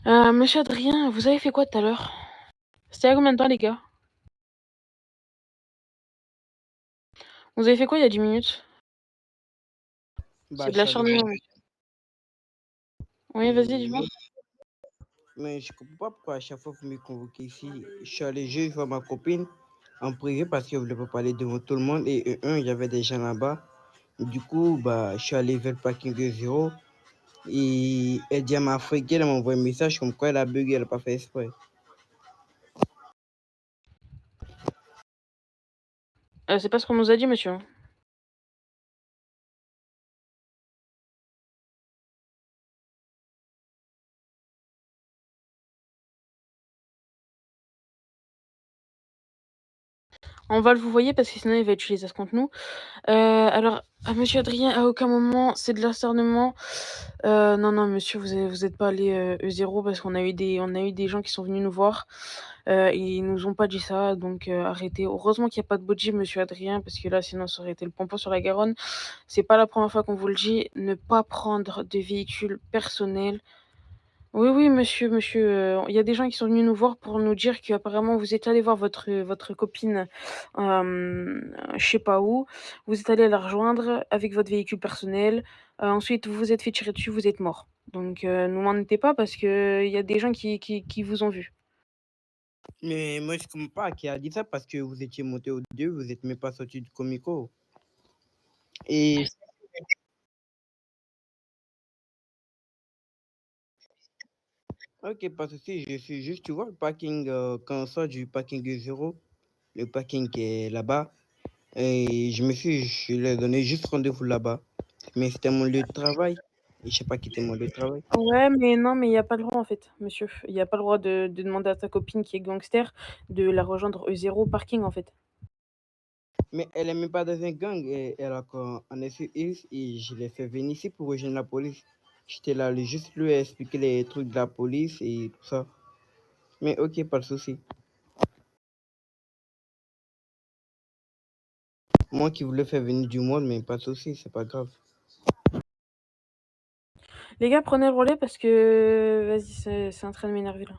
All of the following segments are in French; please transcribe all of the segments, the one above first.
Monsieur Adrien, vous avez fait quoi tout à l'heure? C'était il y a combien de temps, les gars? Vous avez fait quoi il y a 10 minutes? Bah, C'est de je suis allé l'acharnement. voir. Oui, vas-y, dis-moi. Mais je comprends pas pourquoi à chaque fois vous me convoquez ici. Je suis allé juste voir ma copine en privé parce qu'elle voulait pas parler devant tout le monde. Et il y avait des gens là-bas. Du coup, bah, je suis allé vers le parking de zéro. Et elle dit à ma frère qu'elle m'a envoyé un message comme quoi elle a bugué, elle n'a pas fait exprès. C'est pas ce qu'on nous a dit, monsieur. On va le vous voyez parce que sinon il va utiliser ça contre nous. Alors, monsieur Adrien, à aucun moment c'est de l'acharnement. Non, monsieur, vous êtes pas allé E0 parce on a eu des gens qui sont venus nous voir. Ils nous ont pas dit ça, donc arrêtez. Heureusement qu'il n'y a pas de body, monsieur Adrien, parce que là, sinon, ça aurait été le pompon sur la Garonne. C'est pas la première fois qu'on vous le dit. Ne pas prendre de véhicules personnels. Oui, monsieur, il y a des gens qui sont venus nous voir pour nous dire qu'apparemment vous êtes allé voir votre copine, je sais pas où. Vous êtes allé la rejoindre avec votre véhicule personnel. Ensuite, vous vous êtes fait tirer dessus, vous êtes mort. Donc, nous mentez pas parce qu'il y a des gens qui vous ont vu. Mais moi, je comprends pas qui a dit ça parce que vous étiez monté au 2, vous n'êtes même pas sorti du comico. Et ok, pas de souci, je suis juste, tu vois, le parking, quand on sort du parking de zéro, le parking qui est là-bas. Et je lui ai donné juste rendez-vous là-bas. Mais c'était mon lieu de travail. Et je sais pas qui était mon lieu de travail. Ouais, mais non, mais il y a pas le droit en fait, monsieur. Il y a pas le droit de demander à ta copine qui est gangster de la rejoindre E0 parking en fait. Mais elle est même pas dans un gang. Et elle a en SEX et je l'ai fait venir ici pour rejoindre la police. J'étais là, juste lui expliquer les trucs de la police et tout ça. Mais ok, pas de souci. Moi qui voulais faire venir du monde, mais pas de souci, c'est pas grave. Les gars, prenez le relais parce que vas-y, c'est en train de m'énerver là.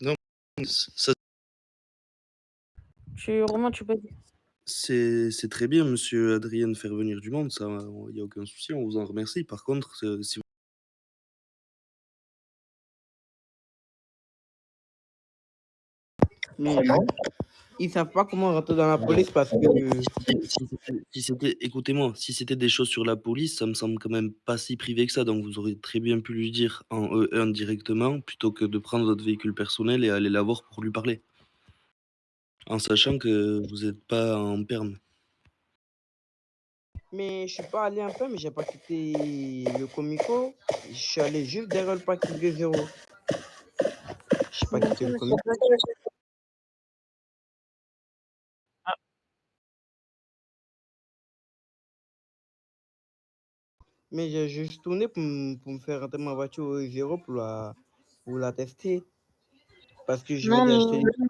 Non, ça Romain, tu peux dire. c'est très bien, monsieur Adrien, de faire venir du monde, ça, il y a aucun souci, on vous en remercie. Par contre, si Mais ils savent pas comment rentrer dans la police parce que écoutez-moi, si c'était des choses sur la police, ça me semble quand même pas si privé que ça, donc vous aurez très bien pu lui dire en E1 directement, plutôt que de prendre votre véhicule personnel et aller la voir pour lui parler, en sachant que vous n'êtes pas en perme. mais je suis pas allé un peu, mais j'ai pas quitté le comico. Je suis allé juste derrière le parking de zéro. Je sais pas Bien quitté sûr, le monsieur. comico. Ah, Mais j'ai juste tourné pour me faire rentrer ma voiture au zéro pour la tester. Parce que je non, vais acheter mais une.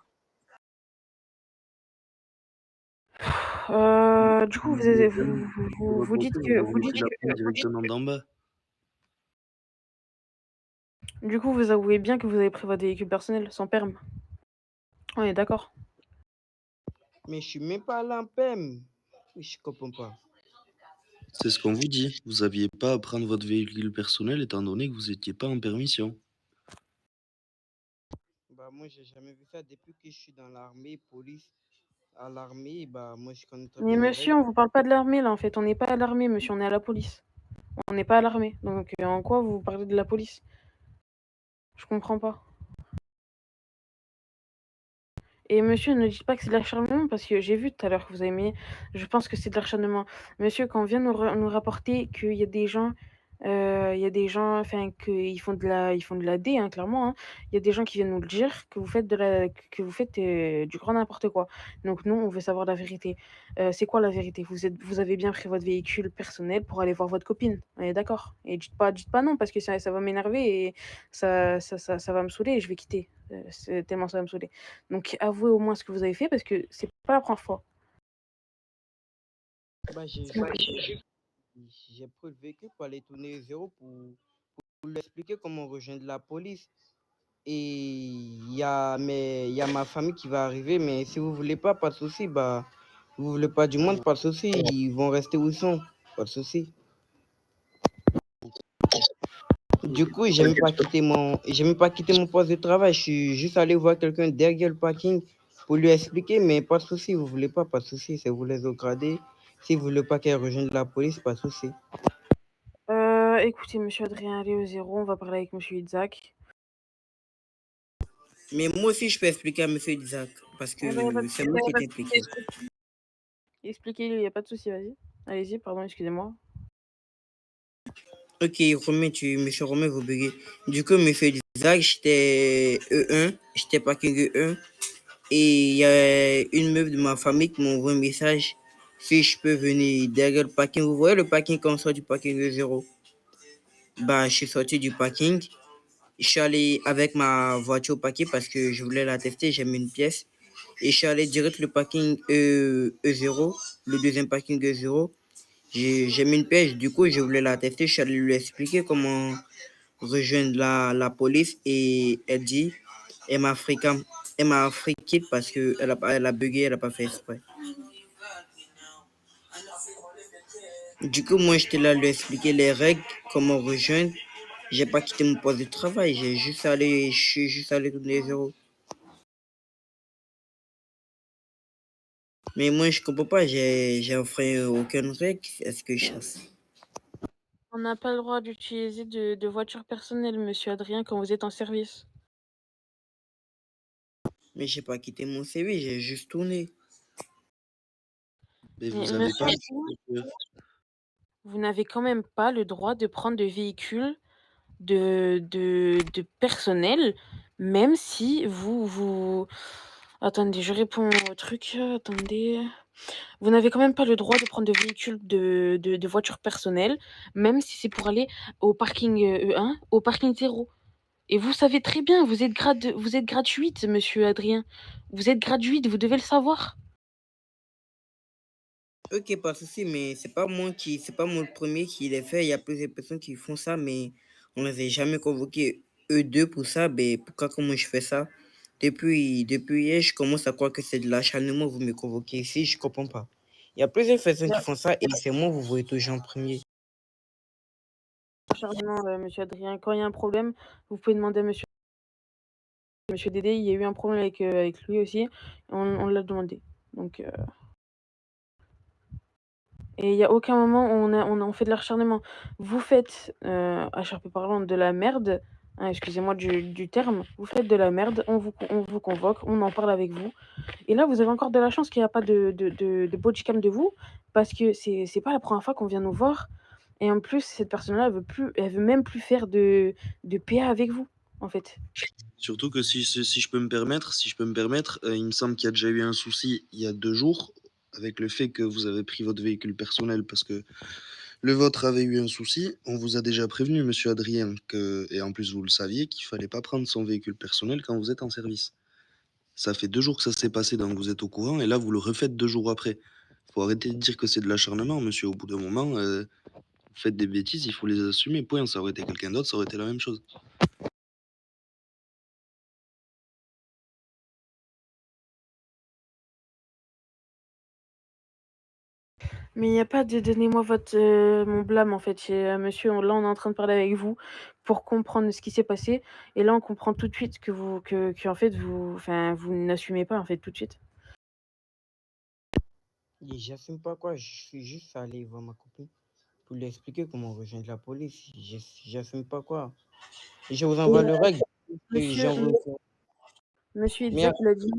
du coup, De votre vous dites côté, que vous avez pris la prise directement d'en bas. du coup, vous avouez bien que vous avez pris votre véhicule personnel sans permis. On est d'accord. Mais je suis même pas allé en PEM. Oui, je comprends pas. C'est ce qu'on vous dit. Vous aviez pas à prendre votre véhicule personnel étant donné que vous étiez pas en permission. Bah, moi, j'ai jamais vu ça depuis que je suis dans l'armée, police. À l'armée, bah, moi, je connais très Mais bien les monsieur, règles. on vous parle pas de l'armée là en fait. On n'est pas à l'armée, monsieur, on est à la police. On n'est pas à l'armée. Donc, en quoi vous parlez de la police? Je comprends pas. Et monsieur, ne dites pas que c'est de l'acharnement parce que j'ai vu tout à l'heure que vous avez mis. Je pense que c'est de l'acharnement. Monsieur, quand on vient nous rapporter qu'il y a des gens, enfin, ils font de la D, hein, clairement, hein. Il y a des gens qui viennent nous le dire que vous faites que vous faites du grand n'importe quoi. Donc nous, on veut savoir la vérité. C'est quoi la vérité? Vous avez bien pris votre véhicule personnel pour aller voir votre copine. On est d'accord? Et dites pas non parce que ça va m'énerver et ça va me saouler et je vais quitter. C'est tellement ça va me saouler. Donc avouez au moins ce que vous avez fait parce que c'est pas la première fois. Bah, S'il vous plaît. j'ai pris le véhicule pour aller tourner zéro pour lui expliquer comment rejoindre la police. Et il y a ma famille qui va arriver, mais si vous voulez pas de souci, bah, vous voulez pas du monde, pas de souci, ils vont rester où ils sont, pas de souci. Du coup, j'ai même pas quitté mon poste de travail, je suis juste allé voir quelqu'un derrière le parking pour lui expliquer, mais pas de souci, vous voulez pas de souci, c'est vous les gradés. Si vous voulez pas qu'elle rejoigne la police, pas de souci. Écoutez, monsieur Adrien, allez au 0, on va parler avec monsieur Isaac. Mais moi aussi, je peux expliquer à monsieur Isaac, parce que Ah bah, y a pas de c'est souci, moi qui t'ai impliqué. expliquez-lui, y a pas de souci, vas-y. Allez-y, pardon, excusez-moi. Ok, monsieur Romain, vous buguez. Du coup, monsieur Isaac, j'étais E1, j'étais parking E1, et il y a une meuf de ma famille qui m'a envoyé un message si je peux venir derrière le parking. Vous voyez le parking quand on sort du parking E0? Bah, je suis sorti du parking. Je suis allé avec ma voiture au parking parce que je voulais la tester, j'ai mis une pièce. Et je suis allé direct le parking E0, le deuxième parking E0. J'ai mis une pièce, du coup, je voulais la tester. Je suis allé lui expliquer comment rejoindre la police et elle m'a friqué parce qu'elle a bugué, elle n'a pas fait exprès. Du coup, moi, j'étais là à lui expliquer les règles, comment rejoindre. J'ai pas quitté mon poste de travail, je suis juste allé tourner les zéros. Mais moi, je comprends pas, j'ai enfreint aucune règle. Est-ce que je chasse? On n'a pas le droit d'utiliser de voiture personnelle, monsieur Adrien, quand vous êtes en service. Mais j'ai pas quitté mon CV, j'ai juste tourné. Mais Mais vous avez monsieur pas Adrien, vous n'avez quand même pas le droit de prendre de véhicule de personnel, même si vous... Attendez, je réponds au truc, attendez. Vous n'avez quand même pas le droit de prendre de véhicule de voiture personnelle, même si c'est pour aller au parking E1, au parking 0. Et vous savez très bien, vous êtes gratuite, monsieur Adrien. Vous êtes gratuite, vous devez le savoir. Ok, pas de souci, mais c'est pas moi le premier qui l'ai fait. Il y a plusieurs personnes qui font ça, mais on les a jamais convoqués eux deux pour ça. Ben, pourquoi, comment je fais ça? Depuis hier, je commence à croire que c'est de l'acharnement. Vous me convoquez ici, je comprends pas. Il y a plusieurs personnes qui font ça et c'est moi, vous voyez toujours en premier. Chargement, monsieur Adrien. Quand il y a un problème, vous pouvez demander à monsieur Dédé. Il y a eu un problème avec lui aussi. On l'a demandé. Donc, et il n'y a aucun moment où on fait de l'acharnement. Vous faites, à Charpé parlant, de la merde. Hein, excusez-moi du terme. Vous faites de la merde. On vous convoque. On en parle avec vous. Et là, vous avez encore de la chance qu'il n'y a pas de bodycam de vous. Parce que c'est pas la première fois qu'on vient nous voir. Et en plus, cette personne-là, elle veut même plus faire de PA avec vous, en fait. surtout que si je peux me permettre, il me semble qu'il y a déjà eu un souci il y a 2 jours avec le fait que vous avez pris votre véhicule personnel parce que le vôtre avait eu un souci. On vous a déjà prévenu, monsieur Adrien, que et en plus vous le saviez, qu'il fallait pas prendre son véhicule personnel quand vous êtes en service. Ça fait 2 jours que ça s'est passé, donc vous êtes au courant et là vous le refaites 2 jours après. Faut arrêter de dire que c'est de l'acharnement, monsieur. Au bout d'un moment, vous faites des bêtises, il faut les assumer, point. Ça aurait été quelqu'un d'autre, ça aurait été la même chose. Mais il n'y a pas de donnez-moi mon blâme, en fait. Monsieur, là, on est en train de parler avec vous pour comprendre ce qui s'est passé. Et là, on comprend tout de suite en fait, vous n'assumez pas, en fait, tout de suite. Et j'assume pas quoi, je suis juste allé voir ma copine pour lui expliquer comment rejoindre la police. J'assume pas quoi. Et je vous Et, envoie le règle. Et monsieur, j'envoie. monsieur Mais Isaac, il a dit...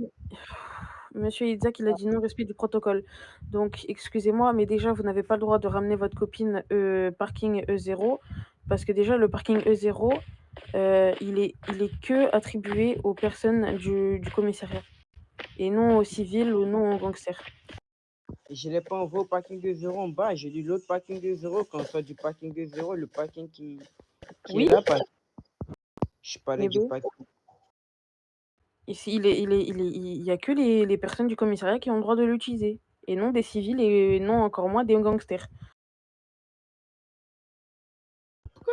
Monsieur Isaac, il a dit non-respect du protocole. Donc, excusez-moi, mais déjà, vous n'avez pas le droit de ramener votre copine parking E0, parce que déjà, le parking E0, il est que attribué aux personnes du commissariat, et non aux civils ou non aux gangsters. je ne l'ai pas envoyé au parking de zéro en bas. J'ai dit l'autre parking de zéro. Quand on sort du parking de zéro, le parking qui est Oui, là, je parlais mais du bon, parking. ici, il y a que les personnes du commissariat qui ont le droit de l'utiliser, et non des civils, et non encore moins des gangsters.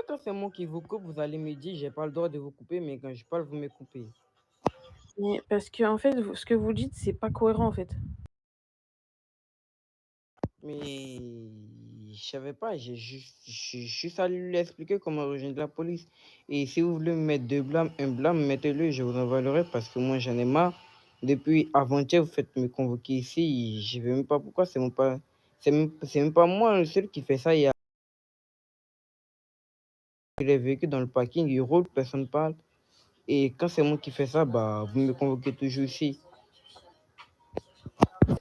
pourquoi quand c'est moi qui vous coupe, vous allez me dire, j'ai pas le droit de vous couper, mais quand je parle, vous me coupez? Mais parce que en fait, ce que vous dites, c'est pas cohérent en fait. Mais je savais pas, j'ai juste à lui expliquer comment rejoindre la police. Et si vous voulez me mettre deux blâmes, un blâme, mettez-le, je vous envoie le reste parce que moi j'en ai marre. Depuis avant-hier, vous faites me convoquer ici, je ne sais même pas pourquoi, c'est même pas moi le seul qui fait ça. Il y a les véhicules dans le parking, ils roulent, personne ne parle. Et quand c'est moi qui fais ça, bah, vous me convoquez toujours ici.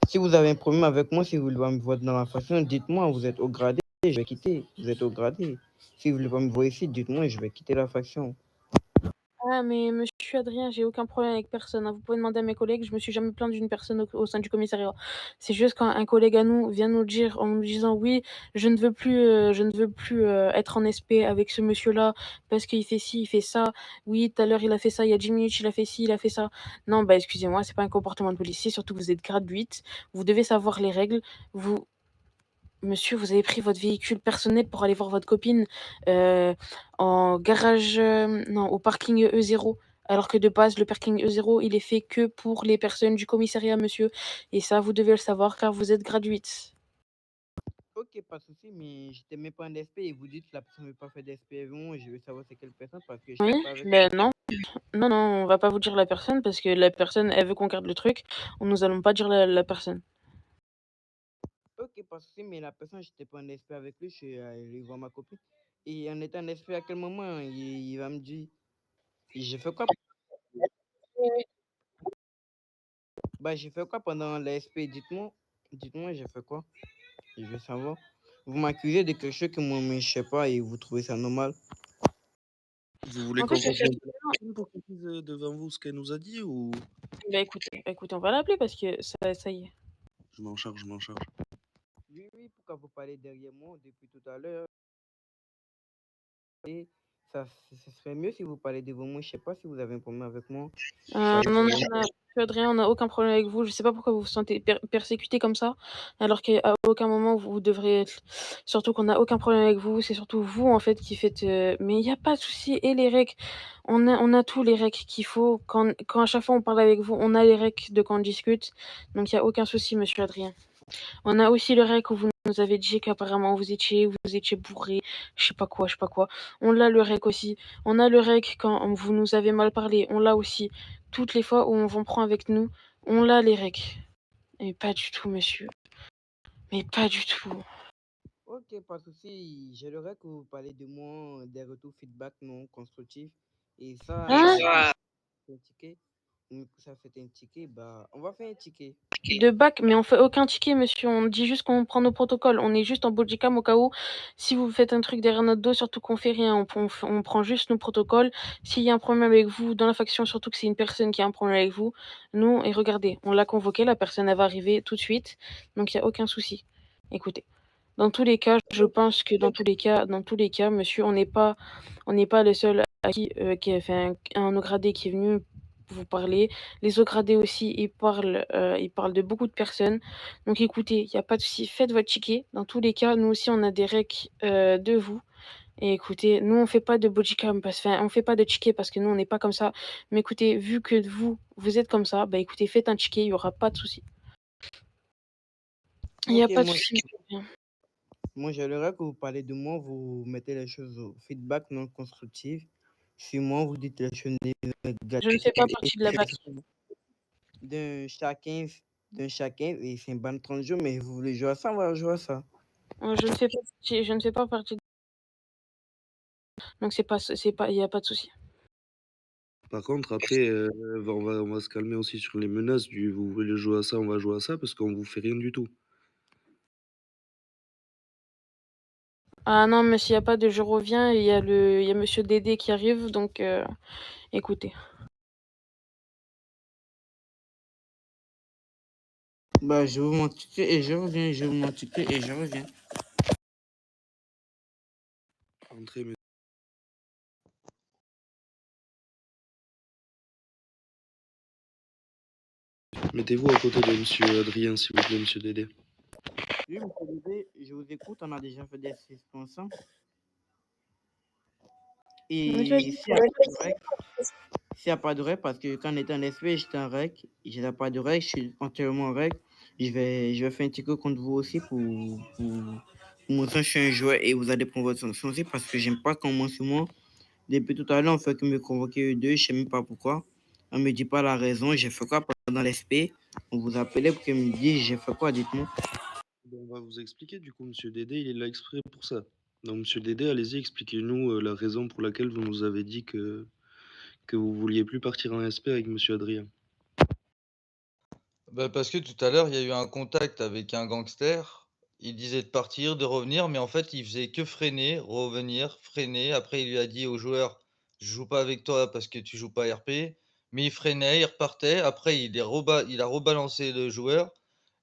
Si vous avez un problème avec moi, si vous voulez pas me voir dans la façon, dites-moi, vous êtes au gradé, je vais quitter. Vous êtes au gradé. Si vous voulez pas me voir ici, dites-moi, je vais quitter la faction. Ah, mais monsieur Adrien, j'ai aucun problème avec personne, hein. Vous pouvez demander à mes collègues, je me suis jamais plaint d'une personne au sein du commissariat. C'est juste quand un collègue à nous vient nous dire en nous disant oui, je ne veux plus être en SP avec ce monsieur-là parce qu'il fait ci, il fait ça. Oui, tout à l'heure il a fait ça, il y a 10 minutes il a fait ci, il a fait ça. Non, bah excusez-moi, c'est pas un comportement de policier, surtout que vous êtes grade 8, vous devez savoir les règles. Monsieur, vous avez pris votre véhicule personnel pour aller voir votre copine en garage, non, au parking E0. Alors que de base, le parking E0, il est fait que pour les personnes du commissariat, monsieur. Et ça, vous devez le savoir car vous êtes gratuite. Ok, pas de souci, mais je ne même pas en SP et vous dites que la personne ne veut pas faire d'SP avec moi, je veux savoir c'est quelle personne parce que je Oui, ne pas avec ben non. Non, non, on va pas vous dire la personne parce que la personne, elle veut qu'on garde le truc. Nous allons pas dire la personne. Ok, pas de souci, mais la personne, je n'étais pas en SP avec lui, je suis allé voir ma copine. Et en étant en SP, à quel moment il va me dire, j'ai fait quoi? Bah, j'ai fait quoi pendant la SP? Dites-moi, dites-moi, j'ai fait quoi? Je veux savoir. Vous m'accusez de quelque chose que moi, mais je sais pas et vous trouvez ça normal. Vous voulez En fait, qu'on fasse un peu la personne pour qu'elle dise devant vous ce qu'elle nous a dit ou bah écoutez, on va l'appeler parce que ça y est. je m'en charge, je m'en charge. Oui, oui, pourquoi vous parlez derrière moi depuis tout à l'heure? Et ça, ce serait mieux si vous parlez devant moi. Je sais pas si vous avez un problème avec moi. Parce Non, non, que monsieur Adrien, on n'a aucun problème avec vous. Je sais pas pourquoi vous vous sentez persécuté comme ça, alors qu'à aucun moment vous devriez être. Surtout qu'on n'a aucun problème avec vous. C'est surtout vous en fait qui faites. Mais il n'y a pas de souci. Et les recs, on a tous les recs qu'il faut. Quand à chaque fois on parle avec vous, on a les recs de quand on discute. Donc il n'y a aucun souci, monsieur Adrien. On a aussi le rec où vous nous avez dit qu'apparemment vous étiez bourré, je sais pas quoi, je sais pas quoi. On l'a le rec aussi. On a le rec quand vous nous avez mal parlé. On l'a aussi. Toutes les fois où on vous prend avec nous, on l'a les recs. Mais pas du tout, monsieur. Mais pas du tout. ok, pas de souci. J'aimerais que vous parlez de moi, des retours feedback non constructifs. Et ça, Hein? un ticket. Ça fait un ticket, bah, on va faire un ticket. De bac, mais on fait aucun ticket, monsieur. On dit juste qu'on prend nos protocoles. On est juste en bodycam au cas où. Si vous faites un truc derrière notre dos, surtout qu'on fait rien. On prend juste nos protocoles. S'il y a un problème avec vous dans la faction, surtout que c'est une personne qui a un problème avec vous, nous, et regardez, on l'a convoqué. La personne, elle va arriver tout de suite. Donc, il n'y a aucun souci. Écoutez. Dans tous les cas, je pense que dans tous les cas, monsieur, on n'est pas le seul à qui a fait un haut gradé qui est venu vous parler. Les hauts gradés aussi, ils parlent de beaucoup de personnes. Donc écoutez, il n'y a pas de souci, faites votre ticket. Dans tous les cas, nous aussi, on a des recs de vous. Et écoutez, nous, on fait pas de bodycam, on fait pas de ticket parce que nous, on n'est pas comme ça. Mais écoutez, vu que vous êtes comme ça, bah écoutez, faites un ticket, il n'y aura pas de souci. Il n'y a Ok, pas de souci, monsieur. moi j'aimerais que vous parlez de moi, vous mettez les choses au feedback non constructif. Si moi, vous dites les choses Je ne négatives fais pas partie de la BAC. d'un chacun, d'un chacun, et c'est une bonne 30 jours, mais vous voulez jouer à ça, on va jouer à ça. Je ne fais pas partie. Donc il n'y a pas de souci. Par contre, après, on va se calmer aussi sur les menaces du vous voulez jouer à ça, on va jouer à ça, parce qu'on vous fait rien du tout. Ah non, mais s'il n'y a pas de je reviens, il y a Monsieur Dédé qui arrive, donc écoutez. Bah, je vous mon ticket et je reviens, je vous mon ticket et je reviens. Entrez, mais mettez-vous à côté de monsieur Adrien, s'il vous plaît, monsieur Dédé. Oui, monsieur Bébé, je vous écoute, on a déjà fait des sessions ensemble. Monsieur Et s'il n'y a Adrien, pas de règle, s'il n'y a pas de règle, parce que quand on était en SP, j'étais en règle, je n'ai pas de règle, je suis entièrement en règle, je vais faire un petit coup contre vous aussi pour montrer que je suis un joueur et vous allez prendre votre sanction aussi parce que j'aime pas qu'on mentionne moi. Depuis tout à l'heure, on fait que me convoquer eux deux, je ne sais même pas pourquoi. On ne me dit pas la raison, j'ai fait quoi pendant l'SP. On vous appelait pour que me dise j'ai fait quoi, dites-moi. On va vous expliquer, du coup, monsieur Dédé, il est là exprès pour ça. Donc, monsieur Dédé, allez-y, expliquez-nous la raison pour laquelle vous nous avez dit que vous vouliez plus partir en SP avec monsieur Adrien. Bah, parce que tout à l'heure, il y a eu un contact avec un gangster. Il disait de partir, de revenir, mais en fait, il faisait que freiner, revenir, freiner. Après, il lui a dit au joueur: «Je joue pas avec toi parce que tu joues pas RP». Mais il freinait, il repartait. Après, il a rebalancé le joueur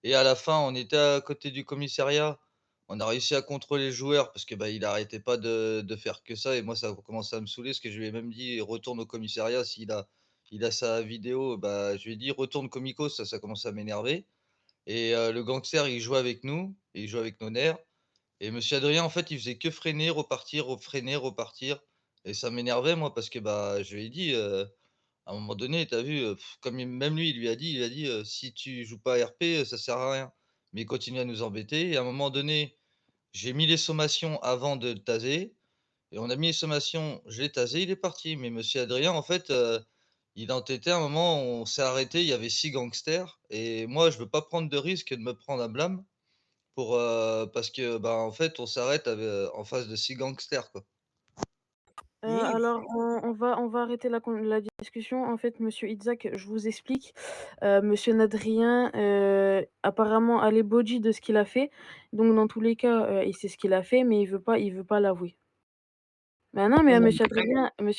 et à la fin, on était à côté du commissariat. On a réussi à contrôler le joueur parce que, bah, il arrêtait pas de faire que ça et moi, ça a commencé à me saouler parce que je lui ai même dit: «Retourne au commissariat s'il a sa vidéo, bah, je lui ai dit: «Retourne comico», ça commence à m'énerver et le gangster, il jouait avec nous, il jouait avec nos nerfs et monsieur Adrien, en fait, il faisait que freiner, repartir, freiner, repartir et ça m'énervait moi parce que, bah, je lui ai dit, à un moment donné, tu as vu, comme même lui, il lui a dit, «Si tu joues pas à RP, ça sert à rien». Mais il continue à nous embêter et à un moment donné, j'ai mis les sommations avant de le taser et on a mis les sommations, je l'ai tasé, il est parti. Mais monsieur Adrien, en fait, il a entêté un moment, on s'est arrêté, il y avait 6 gangsters et moi, je veux pas prendre de risque de me prendre un blâme parce que, bah, en fait, on s'arrête en face de 6 gangsters, quoi. Oui, alors on va arrêter la discussion. En fait, monsieur Itzhak, je vous explique. Monsieur Nadrien, apparemment a les body de ce qu'il a fait. Donc dans tous les cas, il sait ce qu'il a fait, mais il veut pas l'avouer. Bah non, mais monsieur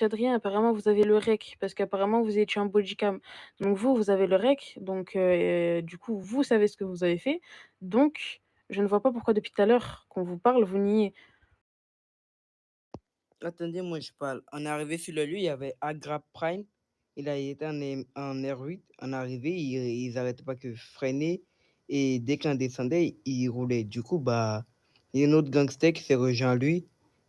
Adrien, apparemment vous avez le REC, parce qu'apparemment vous étiez en bodycam. Donc vous avez le REC, donc du coup, vous savez ce que vous avez fait. Donc je ne vois pas pourquoi depuis tout à l'heure qu'on vous parle, vous niez. attendez, moi je parle. On est arrivé sur le lieu, il y avait Agra Prime. Il a été en R8. On est arrivé, ils n'arrêtaient pas que freiner. Et dès qu'on descendait, il roulait. Du coup, bah, il y a un autre gangster qui s'est rejoint lui.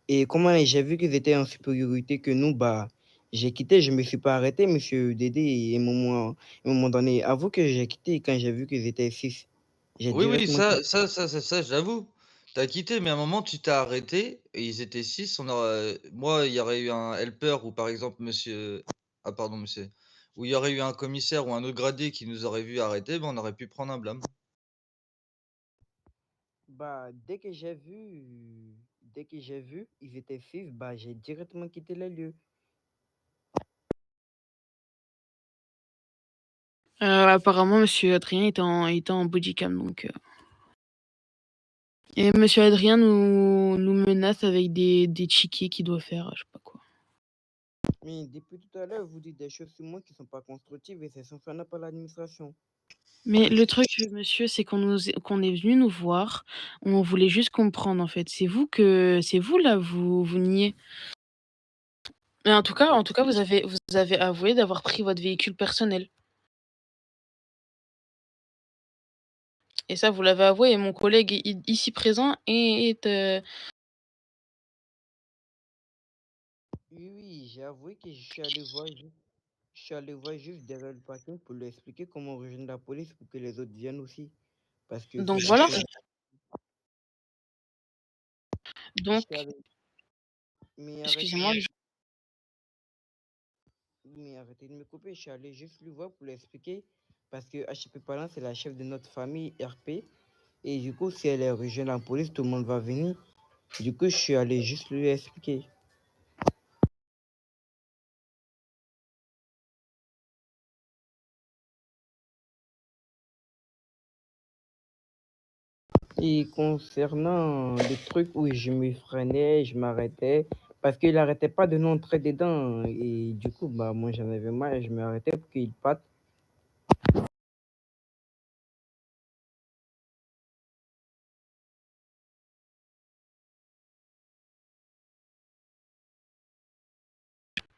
Et comment j'ai vu qu'ils étaient en supériorité que nous, bah, j'ai quitté, je ne me suis pas arrêté, monsieur Dédé. Et à un moment donné, avoue que j'ai quitté quand j'ai vu qu'ils étaient 6. J'ai Oui, oui, directement quitté. ça, j'avoue. Tu quitté, mais à un moment, tu t'es arrêté et ils étaient 6. Moi, il y aurait eu un helper ou par exemple pardon, monsieur, où il y aurait eu un commissaire ou un autre gradé qui nous aurait vu arrêter, ben, on aurait pu prendre un blâme. Bah, dès que j'ai vu, ils étaient 6, bah, j'ai directement quitté les lieux. Apparemment monsieur Adrien était en bodycam, donc et monsieur Adrien nous menace avec des tickets qu'il doit faire, je sais pas quoi. Mais depuis tout à l'heure, vous dites des choses sur moi qui ne sont pas constructives et c'est sanctionné par l'administration. Mais le truc, monsieur, c'est qu'on est venu nous voir, on voulait juste comprendre, en fait. C'est vous là, vous niez. Mais en tout cas, vous avez avoué d'avoir pris votre véhicule personnel et ça, vous l'avez avoué et mon collègue ici présent Oui, oui, j'ai avoué que je suis allé voir juste derrière le parking pour lui expliquer comment rejoindre la police pour que les autres viennent aussi. Parce que donc si voilà. c'était, je Donc suis allé, mais arrêtez, excusez-moi, mais arrêtez de me couper, je suis allé juste lui voir pour lui expliquer. Parce que HP Parlant, c'est la chef de notre famille RP. Et du coup, si elle est rejointe la police, tout le monde va venir. Du coup, je suis allé juste lui expliquer. Et concernant les trucs où je me freinais, je m'arrêtais, parce qu'il n'arrêtait pas de nous entrer dedans. Et du coup, bah, moi, j'en avais marre et je m'arrêtais pour qu'il parte.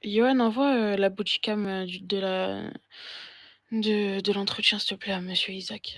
Johan, envoie la bodycam de l'entretien, s'il te plaît, à monsieur Isaac.